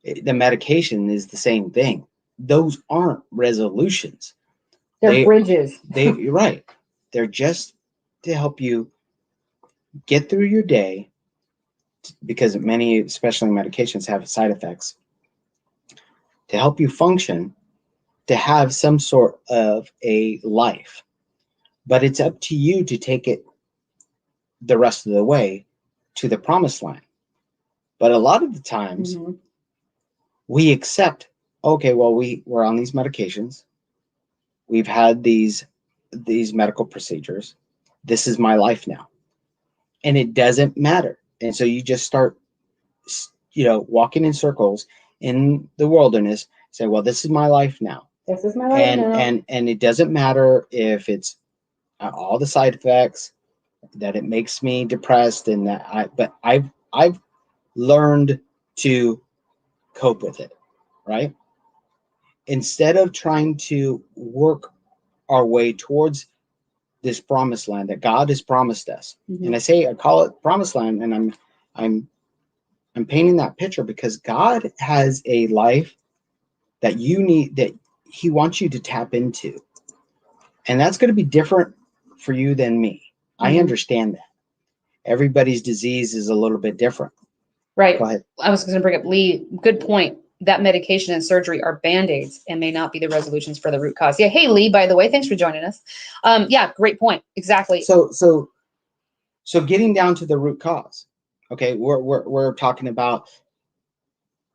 The medication is the same thing. Those aren't resolutions. They're bridges. You're right. They're just to help you get through your day, because many, especially medications, have side effects, to help you function, to have some sort of a life. But it's up to you to take it the rest of the way to the promised land. But a lot of the times we accept, okay, well, we're on these medications. We've had these medical procedures. This is my life now. And it doesn't matter. And so you just start, walking in circles in the wilderness, say, well, this is my life now. This is my life now. And it doesn't matter if it's all the side effects, that it makes me depressed, and but I've learned to cope with it, right? Instead of trying to work our way towards this promised land that God has promised us. And I call it promised land, and I'm painting that picture because God has a life that he wants you to tap into. And that's going to be different for you than me. I understand that. Everybody's disease is a little bit different. Right. Go ahead. I was going to bring up, Lee, good point. That medication and surgery are Band-Aids and may not be the resolutions for the root cause. Yeah. Hey, Lee, by the way, thanks for joining us. Yeah, great point. Exactly. So getting down to the root cause. Okay, we're talking about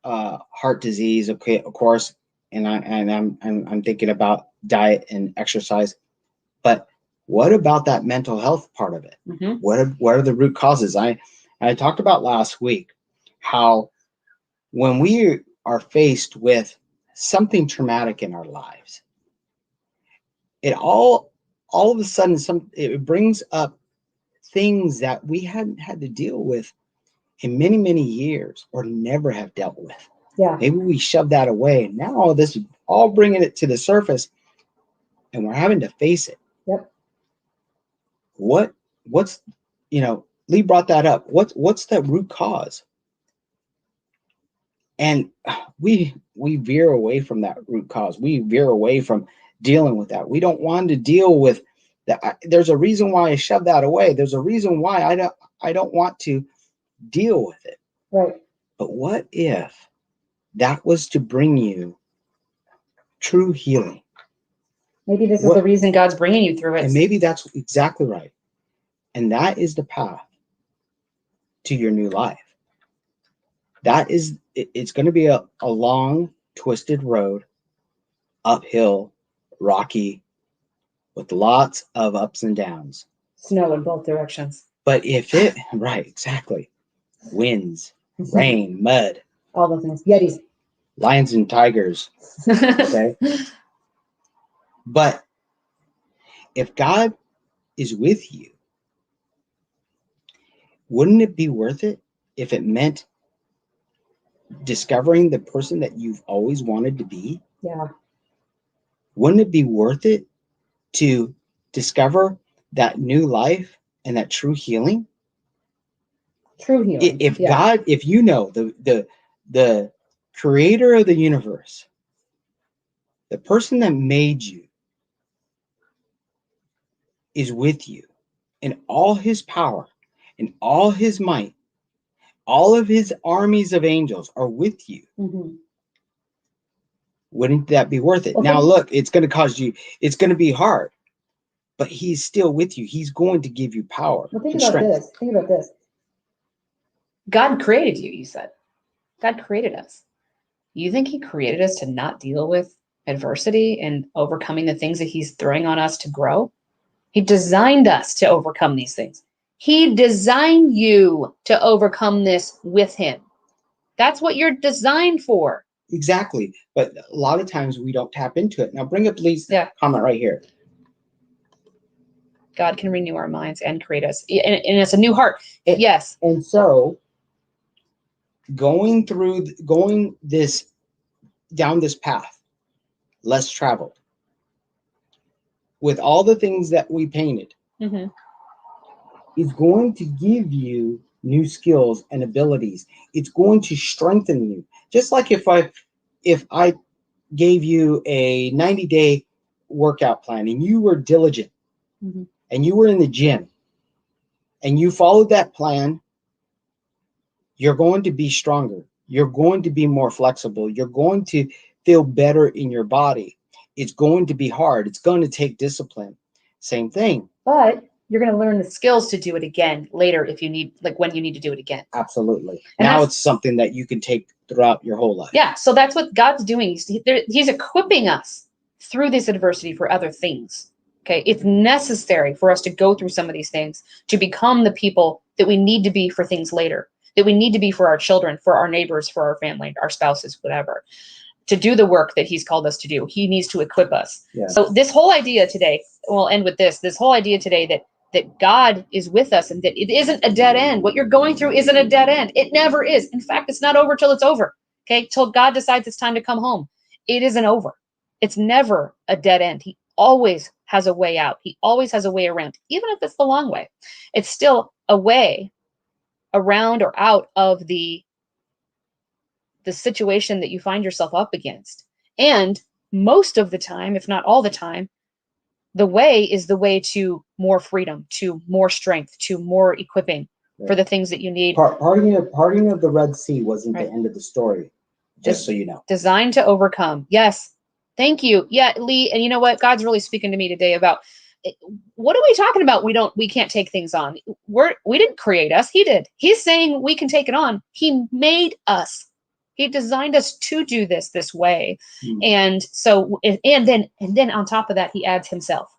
heart disease, okay, of course, and I'm thinking about diet and exercise, but what about that mental health part of it? What are the root causes? I talked about last week how when we are faced with something traumatic in our lives, it all of a sudden it brings up things that we hadn't had to deal with in many, many years, or never have dealt with. Yeah. Maybe we shove that away. Now all this, all bringing it to the surface, and we're having to face it. Yep. What's Lee brought that up. What's the root cause? And we veer away from that root cause. We veer away from dealing with that. We don't want to deal with There's a reason why I shoved that away. There's a reason why I don't want to deal with it. Right. But what if that was to bring you true healing? Maybe this is the reason God's bringing you through it. And maybe that's exactly right. And that is the path to your new life. It's going to be a long, twisted road, uphill, rocky, with lots of ups and downs. Snow in both directions. But right, exactly. Winds, rain, mud. All the things. Yetis. Lions and tigers. Okay. But if God is with you, wouldn't it be worth it if it meant discovering the person that you've always wanted to be? Yeah. Wouldn't it be worth it to discover that new life and that true healing? True healing. If God, if you know the creator of the universe, the person that made you is with you in all his power, in all his might, all of his armies of angels are with you. Mm-hmm. Wouldn't that be worth it? Now, look, it's going to be hard, but he's still with you. He's going to give you power. Well, think about this. God created you, you said. God created us. You think he created us to not deal with adversity and overcoming the things that he's throwing on us to grow? He designed us to overcome these things. He designed you to overcome this with him. That's what you're designed for. Exactly. But a lot of times we don't tap into it. Now bring up Lee's comment right here. God can renew our minds and create us. And it's a new heart. Yes. And so going down this path, less traveled, with all the things that we painted, mm-hmm. is going to give you new skills and abilities. It's going to strengthen you. Just like if I gave you a 90-day workout plan and you were diligent, mm-hmm. and you were in the gym and you followed that plan, you're going to be stronger. You're going to be more flexible. You're going to feel better in your body. It's going to be hard. It's going to take discipline. Same thing. But you're going to learn the skills to do it again later if you need, like when you need to do it again. Absolutely. And now it's something that you can take throughout your whole life. Yeah. So that's what God's doing. He's equipping us through this adversity for other things. Okay. It's necessary for us to go through some of these things to become the people that we need to be for things later, that we need to be for our children, for our neighbors, for our family, our spouses, whatever. To do the work that he's called us to do, he needs to equip us. Yeah. So this whole idea today, we'll end with this whole idea today that God is with us and that it isn't a dead end. What you're going through isn't a dead end. It never is. In fact, it's not over till it's over. Okay. Till God decides it's time to come home. It isn't over. It's never a dead end. He always has a way out. He always has a way around, even if it's the long way. It's still a way around or out of the situation that you find yourself up against. And most of the time, if not all the time, the way is the way to more freedom, to more strength, to more equipping for the things that you need. Parting of the Red Sea wasn't the end of the story, just so you know. Designed to overcome. Yes. Thank you. Yeah, Lee. And you know what? God's really speaking to me today about what are we talking about? We can't take things on. We didn't create us. He did. He's saying we can take it on. He made us. He designed us to do this way. And so, and then on top of that, he adds himself.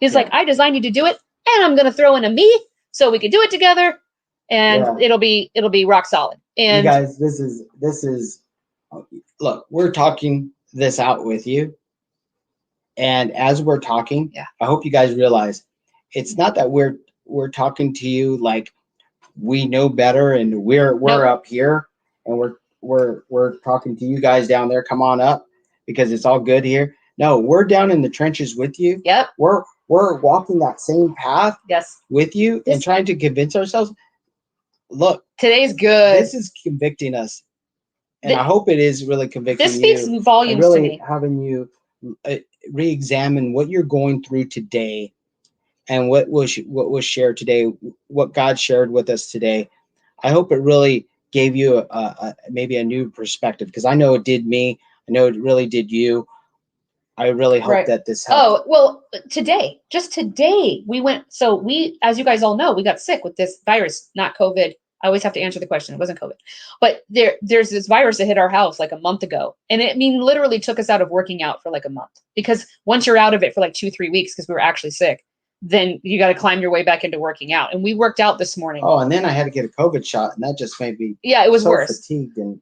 He's like, I designed you to do it, and I'm going to throw in a me so we can do it together, and it'll be rock solid. And you guys, this is, look, we're talking this out with you. And as we're talking, I hope you guys realize it's not that we're talking to you like we know better and we're up here and we're talking to you guys down there. Come on up because it's all good here. No, we're down in the trenches with you. Yep. We're walking that same path with you and trying to convince ourselves. Look, today's good. This is convicting us. And I hope it is really convicting you. This speaks volumes really to me. Having you re-examine what you're going through today and what was shared today, what God shared with us today. I hope it really gave you maybe a new perspective, because I know it did me. I know it really did you. I really hope Right. that this helped. Oh, well, just today, as you guys all know, we got sick with this virus, not COVID. I always have to answer the question. It wasn't COVID. But there's this virus that hit our house like a month ago. And literally took us out of working out for like a month. Because once you're out of it for like 2-3 weeks, because we were actually sick, then you got to climb your way back into working out. And we worked out this morning. Oh, and then I had to get a COVID shot, and that just made me it was worse. Fatigued and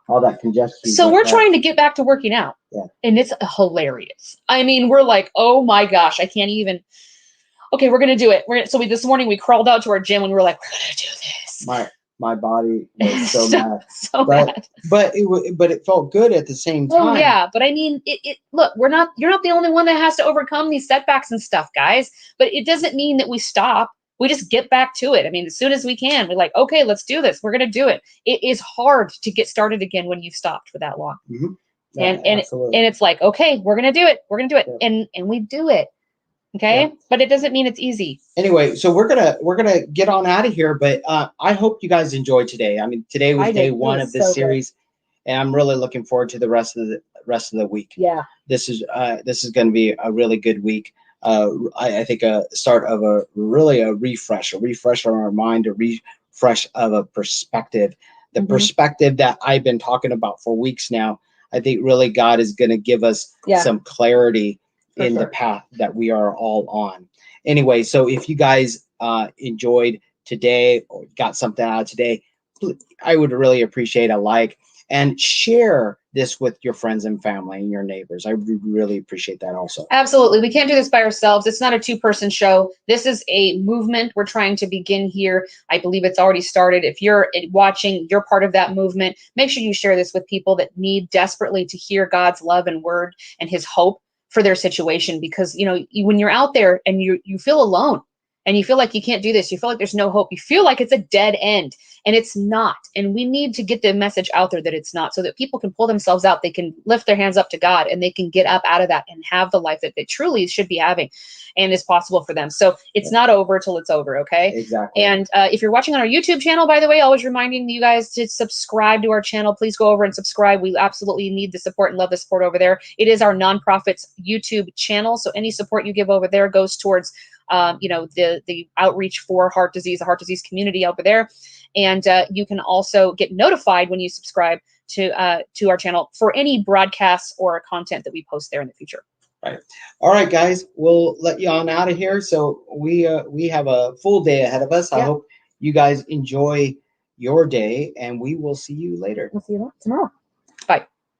all that congestion. So we're trying to get back to working out. Yeah. And it's hilarious. We're like, oh my gosh, I can't even. Okay, we're gonna do it. This morning we crawled out to our gym and we were like, we're gonna do this. My body was so mad. So mad. But it felt good at the same time. Oh yeah, but look, you're not the only one that has to overcome these setbacks and stuff, guys. But it doesn't mean that we stop. We just get back to it. As soon as we can, we're like, okay, let's do this. We're gonna do it. It is hard to get started again when you've stopped for that long. Mm-hmm. Yeah, and it's like, okay, we're gonna do it. We're gonna do it, yeah. and we do it. Okay, yeah. But it doesn't mean it's easy. Anyway, so we're gonna get on out of here. But I hope you guys enjoyed today. Today was day one of this series, and I'm really looking forward to the rest of the week. Yeah, this is going to be a really good week. I think a start of a refresh on our mind, a refresh of a perspective, the perspective that I've been talking about for weeks now. I think really God is going to give us some clarity in the path that we are all on. Anyway, so if you guys enjoyed today or got something out of today, I would really appreciate a like, and share this with your friends and family and your neighbors. I would really appreciate that also. Absolutely. We can't do this by ourselves. It's not a two-person show. This is a movement we're trying to begin here. I believe it's already started. If you're watching, you're part of that movement. Make sure you share this with people that need desperately to hear God's love and word and his hope for their situation. Because, when you're out there and you feel alone, and you feel like you can't do this, you feel like there's no hope, you feel like it's a dead end, and it's not. And we need to get the message out there that it's not, so that people can pull themselves out. They can lift their hands up to God, and they can get up out of that and have the life that they truly should be having and is possible for them. So it's not over till it's over, okay? Exactly. And if you're watching on our YouTube channel, by the way, always reminding you guys to subscribe to our channel. Please go over and subscribe. We absolutely need the support and love the support over there. It is our nonprofit's YouTube channel, so any support you give over there goes towards the outreach for heart disease, the heart disease community over there. And you can also get notified when you subscribe to our channel for any broadcasts or content that we post there in the future. Right. All right, guys, we'll let you on out of here. So we have a full day ahead of us. I hope you guys enjoy your day, and we will see you later. We'll see you tomorrow.